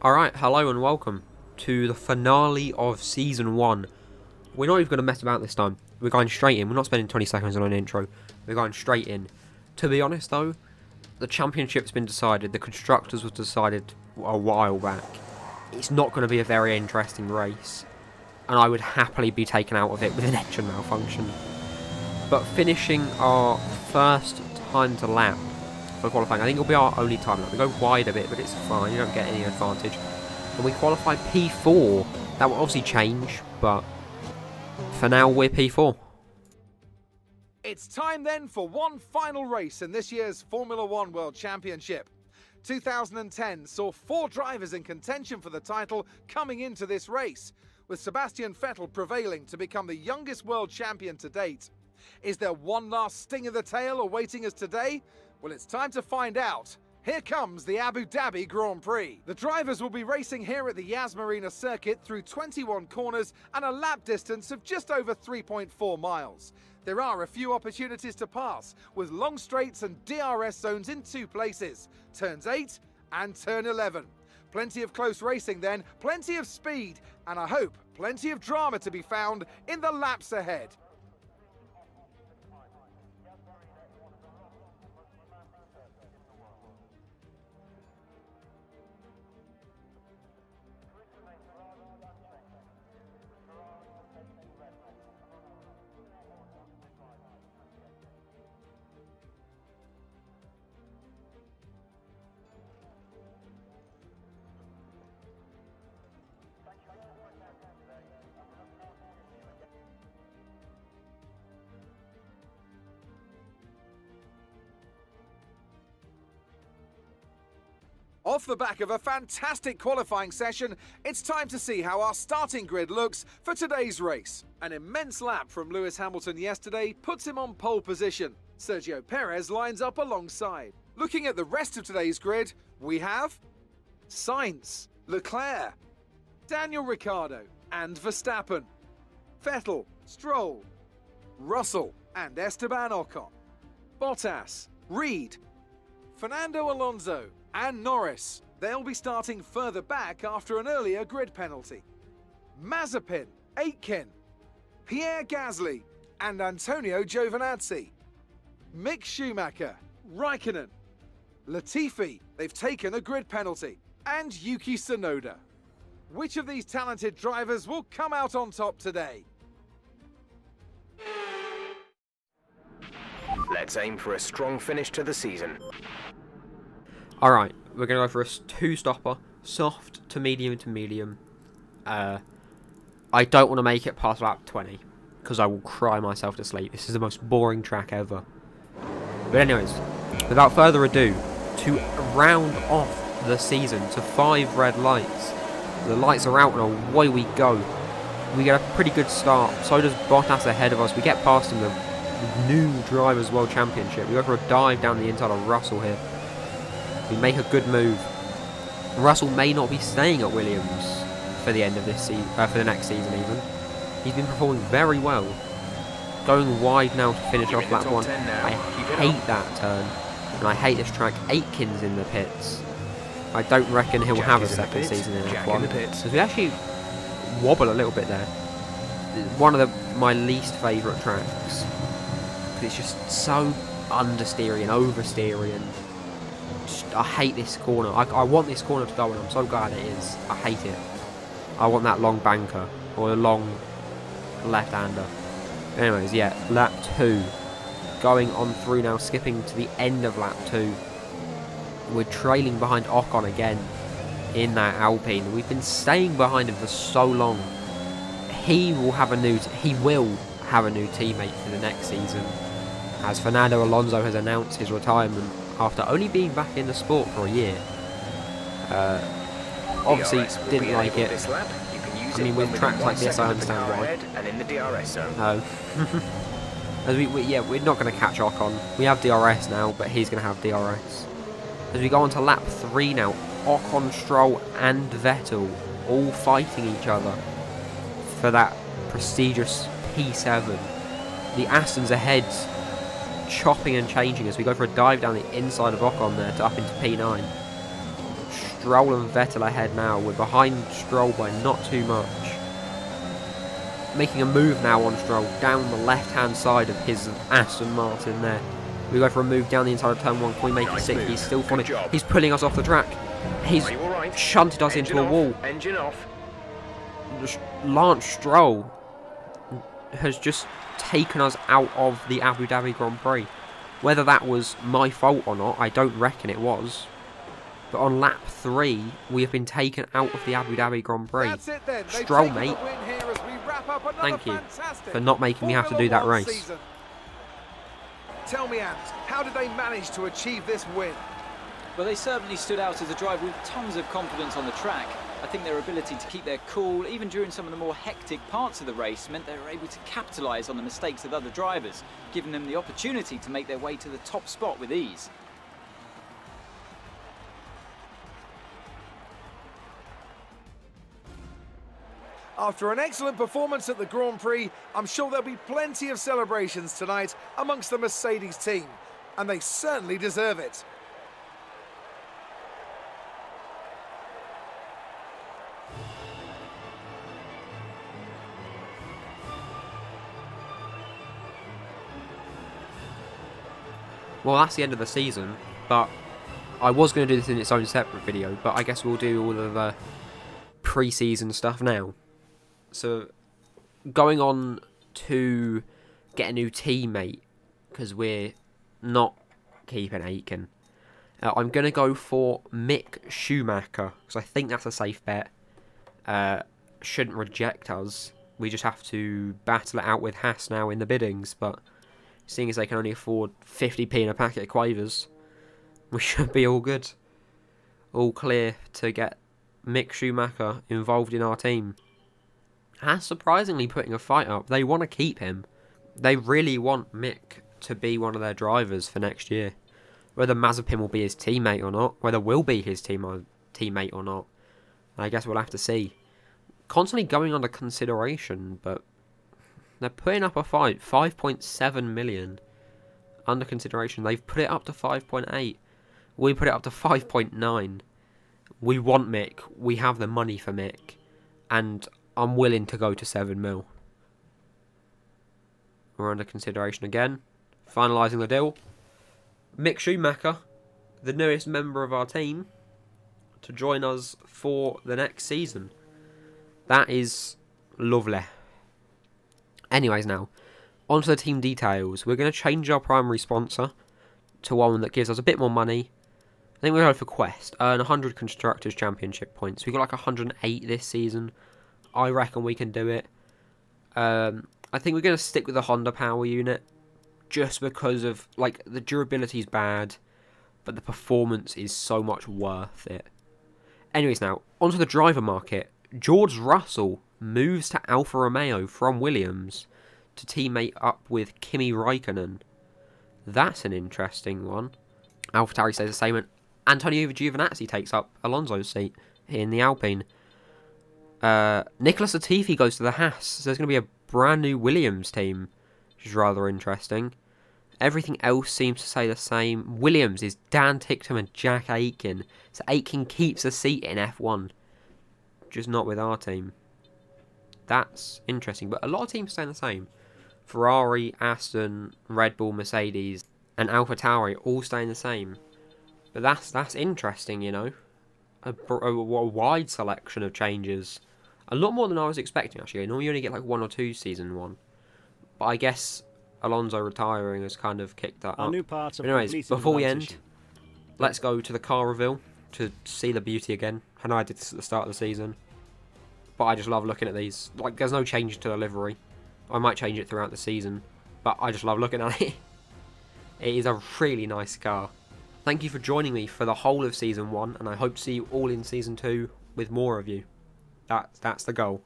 Alright, hello and welcome to the finale of Season 1. We're not even going to mess about this time. We're going straight in. We're not spending 20 seconds on an intro. We're going straight in. To be honest though, the championship's been decided. The Constructors was decided a while back. It's not going to be a very interesting race. And I would happily be taken out of it with an engine malfunction. But finishing our first time to lap for qualifying, I think it'll be our only time lap. We go wide a bit, but it's fine. You don't get any advantage. And we qualify P4. That will obviously change, but for now we're P4. It's time then for one final race in this year's Formula One World Championship. 2010 saw 4 drivers in contention for the title coming into this race, with Sebastian Vettel prevailing to become the youngest world champion to date. Is there one last sting in the tail awaiting us today? Well, it's time to find out. Here comes the Abu Dhabi Grand Prix. The drivers will be racing here at the Yas Marina circuit through 21 corners and a lap distance of just over 3.4 miles. There are a few opportunities to pass, with long straights and DRS zones in 2 places, turns 8 and turn 11. Plenty of close racing then, plenty of speed, and I hope plenty of drama to be found in the laps ahead. Off the back of a fantastic qualifying session, it's time to see how our starting grid looks for today's race. An immense lap from Lewis Hamilton yesterday puts him on pole position. Sergio Perez lines up alongside. Looking at the rest of today's grid, we have Sainz, Leclerc, Daniel Ricciardo and Verstappen, Vettel, Stroll, Russell and Esteban Ocon, Bottas, Reed, Fernando Alonso and Norris. They'll be starting further back after an earlier grid penalty. Mazepin, Aitken, Pierre Gasly and Antonio Giovinazzi. Mick Schumacher, Raikkonen, Latifi, they've taken a grid penalty, and Yuki Tsunoda. Which of these talented drivers will come out on top today? Let's aim for a strong finish to the season. Alright, we're going to go for a 2-stopper, soft to medium. I don't want to make it past lap 20, because I will cry myself to sleep. This is the most boring track ever. But anyways, without further ado, to round off the season to 5 red lights. The lights are out and away we go. We get a pretty good start, so does Bottas ahead of us. We get past him, the new Drivers' World Championship. We go for a dive down the inside of Russell here. We make a good move. Russell may not be staying at Williams for the end of this season, for the next season even. He's been performing very well. Going wide now to finish off lap 1. I hate that turn, and I hate this track. Aitken's in the pits. I don't reckon he'll have a second season in F1. Because we actually wobble a little bit there. One of my least favourite tracks. It's just so understeery and oversteery, and I hate this corner. I want this corner to go, and I'm so glad it is. I hate it. I want that long banker, or a long left-hander. Anyways, yeah, lap 2. Going on through now, skipping to the end of lap 2. We're trailing behind Ocon again in that Alpine. We've been staying behind him for so long. He will have a new teammate for the next season, as Fernando Alonso has announced his retirement after only being back in the sport for a year. Obviously didn't like it. I mean, with tracks like this, I understand why. And in the DRS zone. No. As we're not going to catch Ocon. We have DRS now, but he's going to have DRS. As we go on to lap 3 now, Ocon, Stroll and Vettel all fighting each other for that prestigious P7. The Astons ahead, chopping and changing as we go for a dive down the inside of Ocon there to up into P9. Stroll and Vettel ahead now. We're behind Stroll by not too much. Making a move now on Stroll down the left-hand side of his Aston Martin there. We go for a move down the inside of turn 1. Can we make it 6? He's still following. He's pulling us off the track. He's shunted us into a wall. Engine off. Lance Stroll has just taken us out of the Abu Dhabi Grand Prix. Whether that was my fault or not, I don't reckon it was. But on lap 3, we have been taken out of the Abu Dhabi Grand Prix. Stroll, mate, thank you for not making me have to do that race. Tell me, Ant, how did they manage to achieve this win? Well, they certainly stood out as a driver with tons of confidence on the track. I think their ability to keep their cool, even during some of the more hectic parts of the race, meant they were able to capitalise on the mistakes of other drivers, giving them the opportunity to make their way to the top spot with ease. After an excellent performance at the Grand Prix, I'm sure there'll be plenty of celebrations tonight amongst the Mercedes team, and they certainly deserve it. Well, that's the end of the season, but I was going to do this in its own separate video, but I guess we'll do all of the pre-season stuff now. So, going on to get a new teammate, because we're not keeping Aiken. I'm going to go for Mick Schumacher, because I think that's a safe bet. Shouldn't reject us. We just have to battle it out with Haas now in the biddings, but seeing as they can only afford 50p in a packet of quavers, we should be all good. All clear to get Mick Schumacher involved in our team. Haas surprisingly putting a fight up. They want to keep him. They really want Mick to be one of their drivers for next year. Whether Mazepin will be his teammate or not, whether we'll be his teammate or not, I guess we'll have to see. Constantly going under consideration, but they're putting up a fight. 5.7 million under consideration. They've put it up to 5.8. We put it up to 5.9. We want Mick. We have the money for Mick. And I'm willing to go to 7 mil. We're under consideration again. Finalising the deal. Mick Schumacher, the newest member of our team, to join us for the next season. That is lovely. Anyways now, onto the team details. We're going to change our primary sponsor to one that gives us a bit more money. I think we're going for QU'EST. Earn 100 Constructors' Championship points. We got like 108 this season. I reckon we can do it. I think we're going to stick with the Honda power unit. Just because of, like, the durability is bad. But the performance is so much worth it. Anyways now, onto the driver market. George Russell moves to Alfa Romeo from Williams to teammate up with Kimi Raikkonen. That's an interesting one. AlphaTauri stays the same, and Antonio Giovinazzi takes up Alonso's seat in the Alpine. Nicholas Latifi goes to the Haas, so there's going to be a brand new Williams team, which is rather interesting. Everything else seems to say the same. Williams is Dan Ticktum and Jack Aitken, so Aitken keeps a seat in F1, just not with our team. That's interesting, but a lot of teams staying the same. Ferrari, Aston, Red Bull, Mercedes, and AlphaTauri all staying the same. But that's interesting, you know. A wide selection of changes. A lot more than I was expecting, actually. Normally you only get like 1 or 2 season 1. But I guess Alonso retiring has kind of kicked that up. But anyways, before we end, let's go to the car reveal to see the beauty again. I know I did this at the start of the season, but I just love looking at these. Like, there's no change to the livery. I might change it throughout the season, but I just love looking at it. It is a really nice car. Thank you for joining me for the whole of Season 1, and I hope to see you all in Season 2 with more of you. That's the goal.